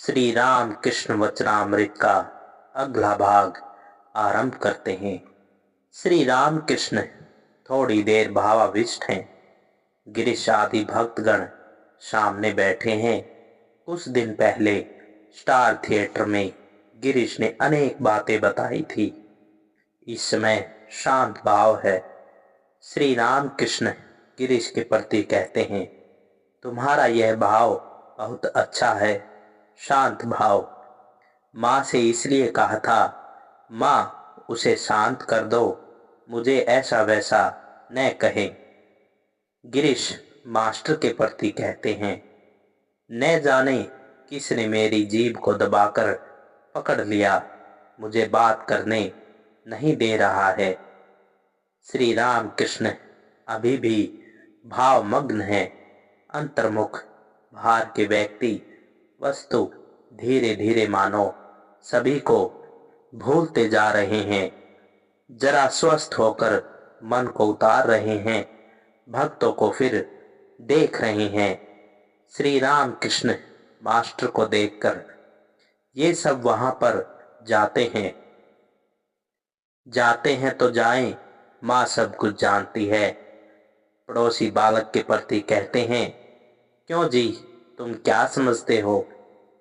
श्री राम कृष्ण वचनामृत का अगला भाग आरंभ करते हैं। श्री राम कृष्ण थोड़ी देर भावाविष्ट हैं। गिरीश आदि भक्तगण सामने बैठे हैं। कुछ दिन पहले स्टार थिएटर में गिरीश ने अनेक बातें बताई थी। इस समय शांत भाव है। श्री राम कृष्ण गिरीश के प्रति कहते हैं, तुम्हारा यह भाव बहुत अच्छा है, शांत भाव। माँ से इसलिए कहा था, माँ उसे शांत कर दो, मुझे ऐसा वैसा न कहे। गिरीश मास्टर के प्रति कहते हैं, न जाने किसने मेरी जीभ को दबाकर पकड़ लिया, मुझे बात करने नहीं दे रहा है। श्री राम कृष्ण अभी भी भावमग्न है। अंतर्मुख भार के व्यक्ति वस्तु धीरे धीरे मानो सभी को भूलते जा रहे हैं। जरा स्वस्थ होकर मन को उतार रहे हैं, भक्तों को फिर देख रहे हैं। श्री राम कृष्ण मास्टर को देखकर ये सब वहां पर जाते हैं तो जाएं, माँ सब कुछ जानती है। पड़ोसी बालक के प्रति कहते हैं, क्यों जी, तुम क्या समझते हो,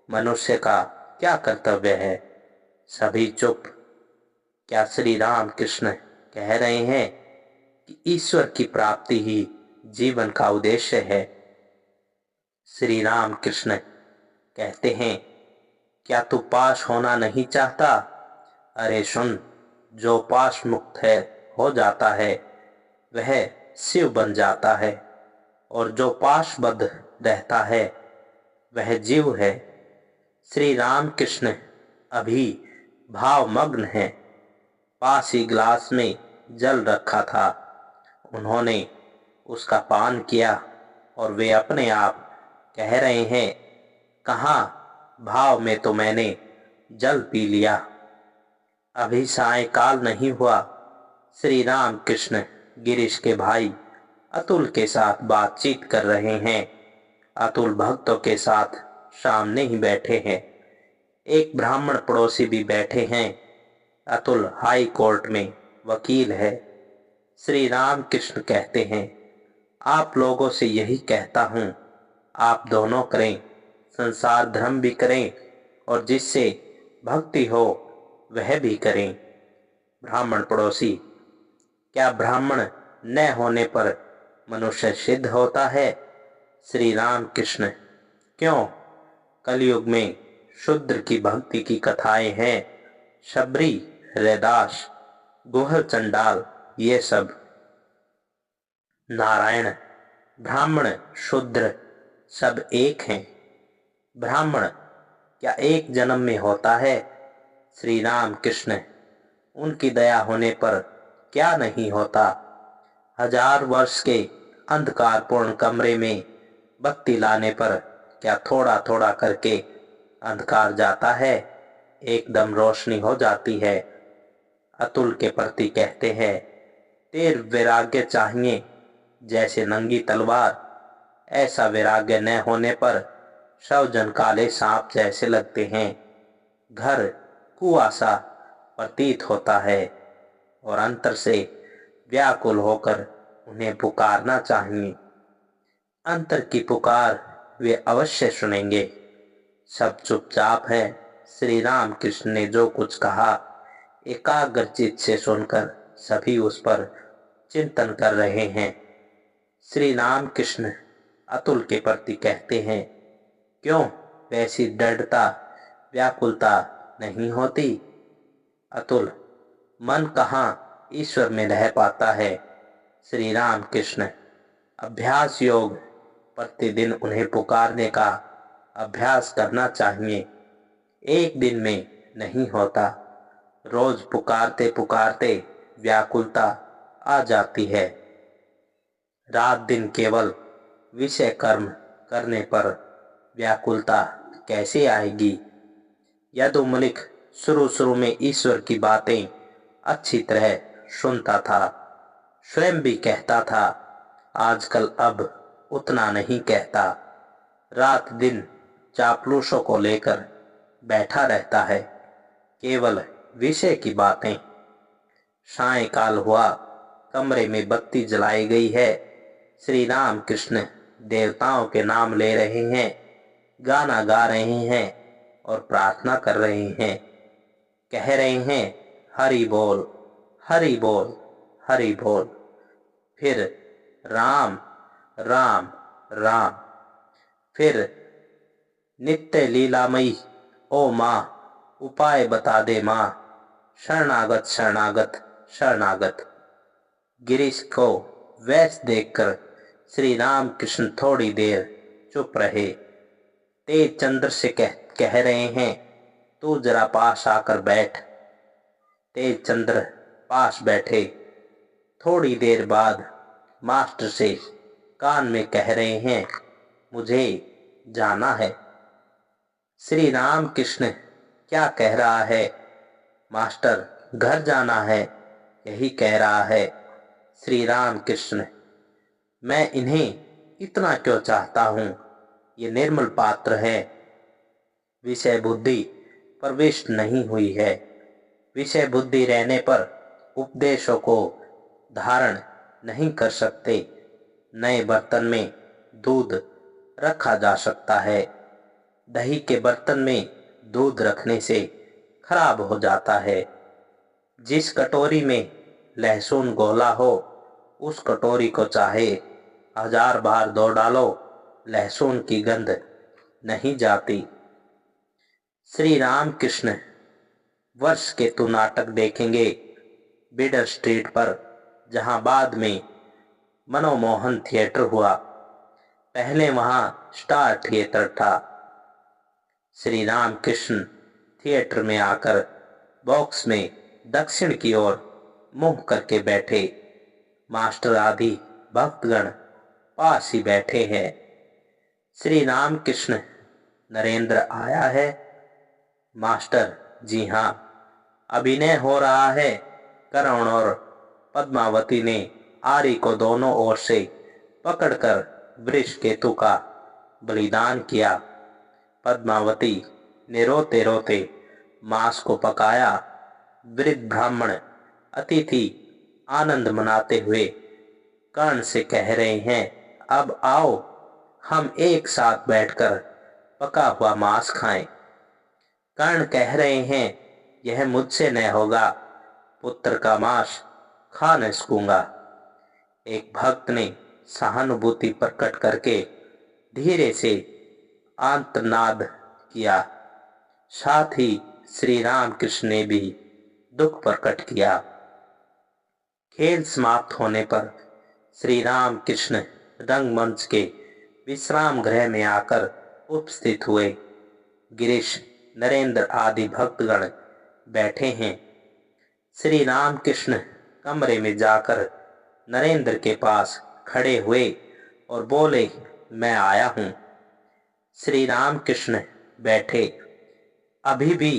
मनुष्य का क्या कर्तव्य है। सभी चुप। क्या श्री राम कृष्ण कह रहे हैं कि ईश्वर की प्राप्ति ही जीवन का उद्देश्य है। श्री राम कृष्ण कहते हैं, क्या तू पास होना नहीं चाहता। अरे सुन, जो पास मुक्त है हो जाता है वह शिव बन जाता है, और जो पाशबद्ध रहता है वह जीव है। श्री राम कृष्ण अभी भावमग्न है। पास ही गिलास में जल रखा था, उन्होंने उसका पान किया और वे अपने आप कह रहे हैं, कहाँ, भाव में तो मैंने जल पी लिया। अभी सायंकाल नहीं हुआ। श्री राम कृष्ण गिरीश के भाई अतुल के साथ बातचीत कर रहे हैं। अतुल भक्तों के साथ सामने ही बैठे हैं। एक ब्राह्मण पड़ोसी भी बैठे हैं। अतुल हाई कोर्ट में वकील है। श्री राम कृष्ण कहते हैं, आप लोगों से यही कहता हूं, आप दोनों करें, संसार धर्म भी करें और जिससे भक्ति हो वह भी करें। ब्राह्मण पड़ोसी, क्या ब्राह्मण न होने पर मनुष्य सिद्ध होता है। श्री राम कृष्ण, क्यों, कलयुग में शूद्र की भक्ति की कथाएं हैं। शबरी, रैदास, गुहर चंडाल, ये सब। नारायण, ब्राह्मण शूद्र सब एक हैं। ब्राह्मण क्या एक जन्म में होता है। श्री राम कृष्ण, उनकी दया होने पर क्या नहीं होता। 1000 वर्ष के अंधकारपूर्ण कमरे में बत्ती लाने पर क्या थोड़ा थोड़ा करके अंधकार जाता है, एकदम रोशनी हो जाती है। अतुल के प्रति कहते हैं, तेर वैराग्य चाहिए जैसे नंगी तलवार, ऐसा वैराग्य न होने पर 100 जन काले सांप जैसे लगते हैं। घर कुआं सा प्रतीत होता है और अंतर से व्याकुल होकर उन्हें पुकारना चाहिए। अंतर की पुकार वे अवश्य सुनेंगे। सब चुपचाप है। श्री राम कृष्ण ने जो कुछ कहा एकाग्रचित से सुनकर सभी उस पर चिंतन कर रहे हैं। श्री राम कृष्ण अतुल के प्रति कहते हैं, क्यों, वैसी दृढ़ता व्याकुलता नहीं होती। अतुल, मन कहाँ ईश्वर में रह पाता है। श्री राम कृष्ण, अभ्यास योग, प्रतिदिन उन्हें पुकारने का अभ्यास करना चाहिए। एक दिन में नहीं होता, रोज पुकारते पुकारते व्याकुलता आ जाती है। रात दिन केवल विषय कर्म करने पर व्याकुलता कैसे आएगी। यदुमलिक शुरू शुरू में ईश्वर की बातें अच्छी तरह सुनता था, स्वयं भी कहता था, आजकल अब उतना नहीं कहता। रात दिन चापलूसों को लेकर बैठा रहता है, केवल विषय की बातें। सायंकाल हुआ, कमरे में बत्ती जलाई गई है। श्री राम कृष्ण देवताओं के नाम ले रहे हैं, गाना गा रहे हैं और प्रार्थना कर रहे हैं। कह रहे हैं, हरि बोल, हरि बोल, हरि बोल। फिर राम राम राम। फिर नित्य लीलामयी ओ माँ, उपाय बता दे माँ, शरणागत शरणागत शरणागत। गिरीश को वैस देखकर श्री राम कृष्ण थोड़ी देर चुप रहे। तेज चंद्र से कह रहे हैं, तू जरा पास आकर बैठ। तेज चंद्र पास बैठे। थोड़ी देर बाद मास्टर से कान में कह रहे हैं, मुझे जाना है। श्री राम कृष्ण क्या कह रहा है? मास्टर, घर जाना है, यही कह रहा है। श्री राम कृष्ण, मैं इन्हें इतना क्यों चाहता हूँ? ये निर्मल पात्र है, विषय बुद्धि प्रविष्ट नहीं हुई है। विषय बुद्धि रहने पर उपदेशों को धारण नहीं कर सकते। नए बर्तन में दूध रखा जा सकता है, दही के बर्तन में दूध रखने से खराब हो जाता है। जिस कटोरी में लहसुन घोला हो, उस कटोरी को चाहे 1000 बार धो डालो, लहसुन की गंध नहीं जाती। श्री राम कृष्ण वर्ष के तू नाटक देखेंगे बिडर स्ट्रीट पर, जहां बाद में मनोमोहन थिएटर हुआ। पहले वहां स्टार थिएटर था। श्री राम कृष्ण थिएटर में आकर बॉक्स में दक्षिण की ओर मुंह करके बैठे। मास्टर आदि भक्तगण पास ही बैठे हैं। श्री राम कृष्ण, नरेंद्र आया है? मास्टर, जी हाँ, अभिनय हो रहा है। करण और पद्मावती ने आरी को दोनों ओर से पकड़कर वृष केतु का बलिदान किया। पद्मावती ने रोते रोते मांस को पकाया। वृद्ध ब्राह्मण अतिथि आनंद मनाते हुए कर्ण से कह रहे हैं, अब आओ हम एक साथ बैठकर पका हुआ मांस खाएं। कर्ण कह रहे हैं, यह मुझसे न होगा, पुत्र का मांस खा न सकूंगा। एक भक्त ने सहानुभूति प्रकट करके धीरे से आर्तनाद किया। साथ ही श्री राम कृष्ण ने भी दुख प्रकट किया। खेल समाप्त होने पर श्री राम कृष्ण रंगमंच के विश्राम गृह में आकर उपस्थित हुए। गिरीश, नरेंद्र आदि भक्तगण बैठे हैं। श्री राम कृष्ण कमरे में जाकर नरेंद्र के पास खड़े हुए और बोले, मैं आया हूं। श्री राम कृष्ण बैठे। अभी भी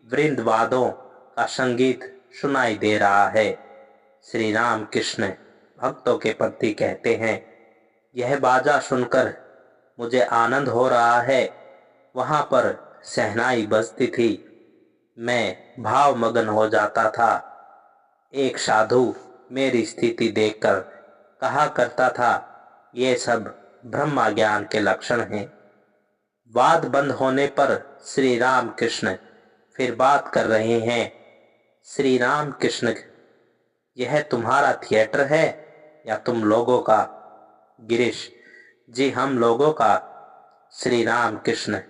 वृंदवादों का संगीत सुनाई दे रहा है। श्री राम कृष्ण भक्तों के प्रति कहते हैं, यह बाजा सुनकर मुझे आनंद हो रहा है। वहां पर शहनाई बजती थी, मैं भावमग्न हो जाता था। एक साधु मेरी स्थिति देखकर कहा करता था, ये सब ब्रह्मा ज्ञान के लक्षण हैं। वाद बंद होने पर श्री राम कृष्ण फिर बात कर रहे हैं। श्री राम कृष्ण, यह तुम्हारा थिएटर है या तुम लोगों का? गिरीश, जी हम लोगों का। श्री राम कृष्ण,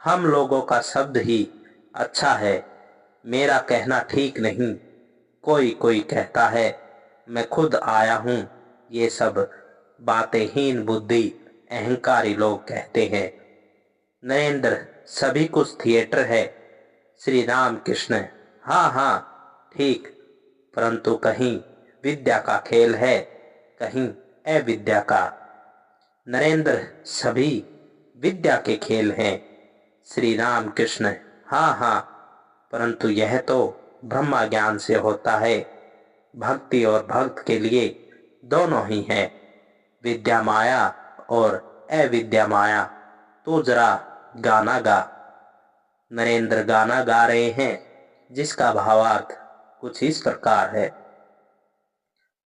हम लोगों का शब्द ही अच्छा है, मेरा कहना ठीक नहीं। कोई कोई कहता है मैं खुद आया हूं, ये सब बातें हीन बुद्धि अहंकारी लोग कहते हैं। नरेंद्र, सभी कुछ थिएटर है। श्री राम कृष्ण, हाँ हाँ ठीक, परंतु कहीं विद्या का खेल है, कहीं अविद्या का। नरेंद्र, सभी विद्या के खेल हैं। श्री राम कृष्ण, हाँ हाँ, परंतु यह तो ब्रह्मा ज्ञान से होता है। भक्ति और भक्त के लिए दोनों ही हैं, विद्या माया और अविद्या माया। तो जरा गाना गा। नरेंद्र गाना गा रहे हैं जिसका भावार्थ कुछ इस प्रकार है।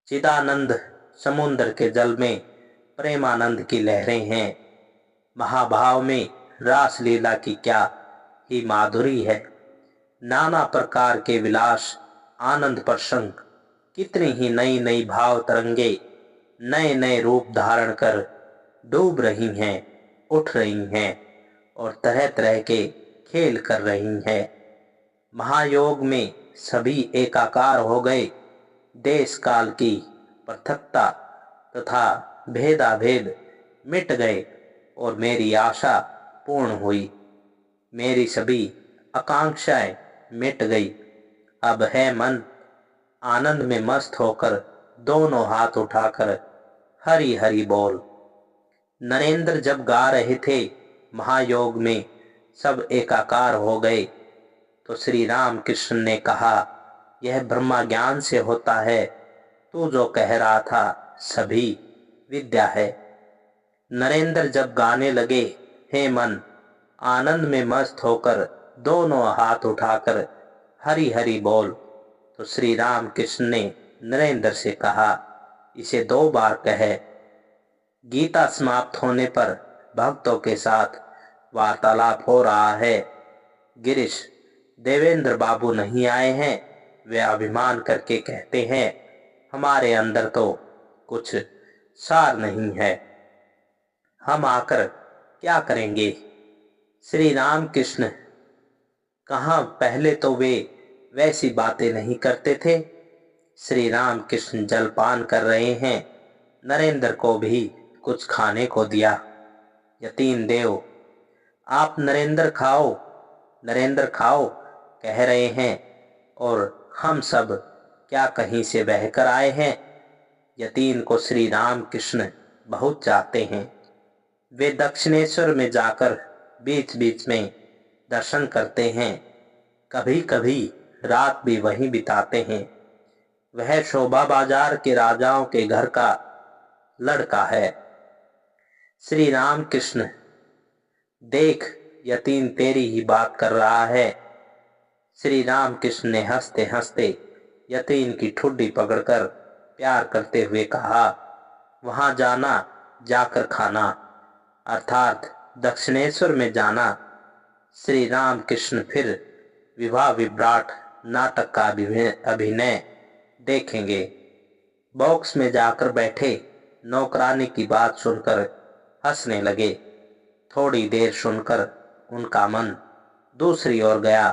चिदानंद समुद्र के जल में प्रेमानंद की लहरें हैं। महाभाव में रास लीला की क्या ही माधुरी है। नाना प्रकार के विलास आनंद प्रसंग, कितनी ही नई नई भाव तरंगे नए नए रूप धारण कर डूब रही हैं, उठ रही हैं और तरह तरह के खेल कर रही हैं। महायोग में सभी एकाकार हो गए। देश काल की पृथकता तथा भेदाभेद मिट गए और मेरी आशा पूर्ण हुई। मेरी सभी आकांक्षाएं मिट गई। अब है मन आनंद में मस्त होकर दोनों हाथ उठाकर हरि हरि बोल। नरेंद्र जब गा रहे थे महायोग में सब एकाकार हो गए, तो श्री राम कृष्ण ने कहा, यह ब्रह्मा ज्ञान से होता है। तू जो कह रहा था सभी विद्या है। नरेंद्र जब गाने लगे, हे मन आनंद में मस्त होकर दोनों हाथ उठाकर हरि हरि बोल, तो श्री राम कृष्ण ने नरेंद्र से कहा, इसे 2 बार कहे। गीता समाप्त होने पर भक्तों के साथ वार्तालाप हो रहा है। गिरीश, देवेंद्र बाबू नहीं आए हैं। वे अभिमान करके कहते हैं, हमारे अंदर तो कुछ सार नहीं है, हम आकर क्या करेंगे। श्री राम कृष्ण, कहाँ पहले तो वे वैसी बातें नहीं करते थे। श्री राम कृष्ण जलपान कर रहे हैं। नरेंद्र को भी कुछ खाने को दिया। यतीन देव, आप नरेंद्र खाओ, नरेंद्र खाओ कह रहे हैं और हम सब क्या कहीं से बहकर आए हैं। यतीन को श्री राम कृष्ण बहुत चाहते हैं। वे दक्षिणेश्वर में जाकर बीच बीच में दर्शन करते हैं। कभी कभी रात भी वहीं बिताते हैं। वह शोभा बाजार के राजाओं के घर का लड़का है। श्री राम कृष्ण, देख यतीन तेरी ही बात कर रहा है। श्री राम कृष्ण ने हंसते हंसते यतीन की ठुड्डी पकड़कर प्यार करते हुए कहा, वहां जाना, जाकर खाना, अर्थात दक्षिणेश्वर में जाना। श्री राम कृष्ण फिर विवाह विभ्राट नाटक का अभिनय देखेंगे। बॉक्स में जाकर बैठे नौकरानी की बात सुनकर हंसने लगे। थोड़ी देर सुनकर उनका मन दूसरी ओर गया।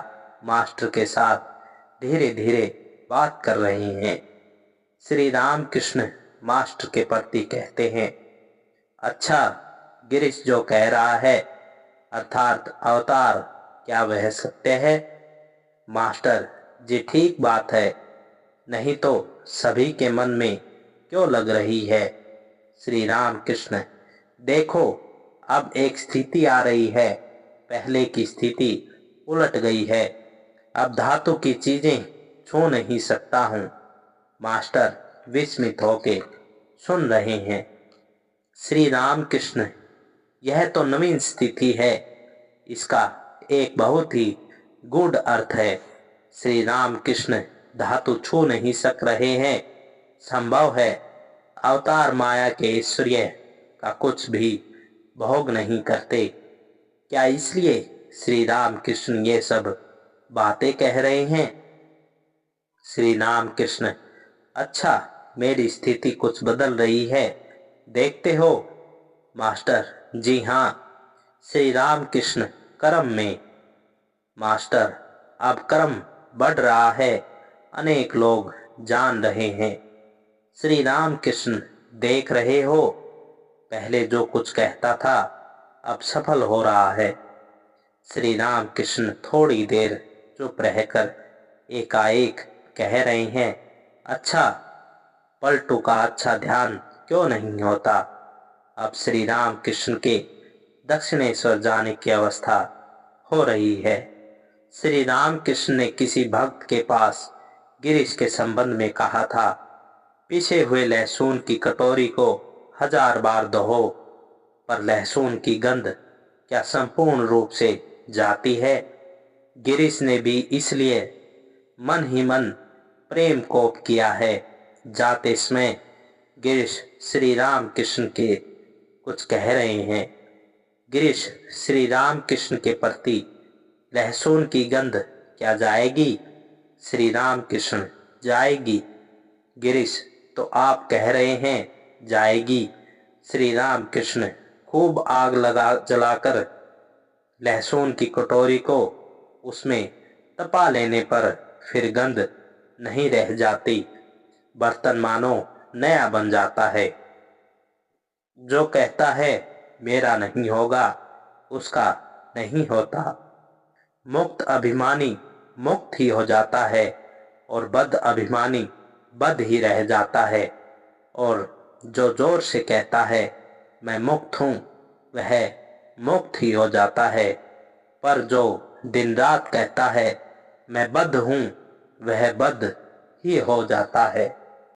मास्टर के साथ धीरे धीरे बात कर रहे हैं। श्री राम कृष्ण मास्टर के प्रति कहते हैं, अच्छा, गिरीश जो कह रहा है अर्थात अवतार, क्या वह सत्य है। मास्टर जी, ठीक बात है, नहीं तो सभी के मन में क्यों लग रही है। श्री राम कृष्ण, देखो अब एक स्थिति आ रही है, पहले की स्थिति उलट गई है। अब धातु की चीजें छू नहीं सकता हूँ। मास्टर विस्मित होके सुन रहे हैं। श्री राम कृष्ण, यह तो नवीन स्थिति है, इसका एक बहुत ही गूढ़ अर्थ है। श्री राम कृष्ण धातु छू नहीं सक रहे हैं। संभव है अवतार माया के ऐश्वर्य का कुछ भी भोग नहीं करते। क्या इसलिए श्री राम कृष्ण ये सब बातें कह रहे हैं। श्री राम कृष्ण, अच्छा, मेरी स्थिति कुछ बदल रही है, देखते हो। मास्टर जी हाँ। श्री राम कृष्ण, कर्म में। मास्टर, अब कर्म बढ़ रहा है, अनेक लोग जान रहे हैं। श्री राम कृष्ण, देख रहे हो, पहले जो कुछ कहता था अब सफल हो रहा है। श्री राम कृष्ण थोड़ी देर चुप रहकर एकाएक कह रहे हैं, अच्छा, पलटू का अच्छा ध्यान क्यों नहीं होता। अब श्री राम कृष्ण के दक्षिणेश्वर जाने की अवस्था हो रही है। श्री राम कृष्ण ने किसी भक्त के पास गिरीश के संबंध में कहा था, पिसे हुए लहसुन की कटोरी को 1000 बार धो, पर लहसुन की गंध क्या संपूर्ण रूप से जाती है? गिरीश ने भी इसलिए मन ही मन प्रेम कोप किया है। जाते समय गिरीश श्री राम कृष्ण के कुछ कह रहे हैं। गिरीश श्री राम कृष्ण के प्रति लहसुन की गंध क्या जाएगी? श्री राम कृष्ण जाएगी। गिरीश तो आप कह रहे हैं जाएगी। श्री राम कृष्ण खूब आग लगा जलाकर लहसुन की कटोरी को उसमें तपा लेने पर फिर गंध नहीं रह जाती, बर्तन मानो नया बन जाता है। जो कहता है मेरा नहीं होगा, उसका नहीं होता। मुक्त अभिमानी मुक्त ही हो जाता है और बद्ध अभिमानी बद्ध ही रह जाता है। और जो जोर से कहता है मैं मुक्त हूँ, वह मुक्त ही हो जाता है। पर जो दिन रात कहता है मैं बद्ध हूँ, वह बद्ध ही हो जाता है।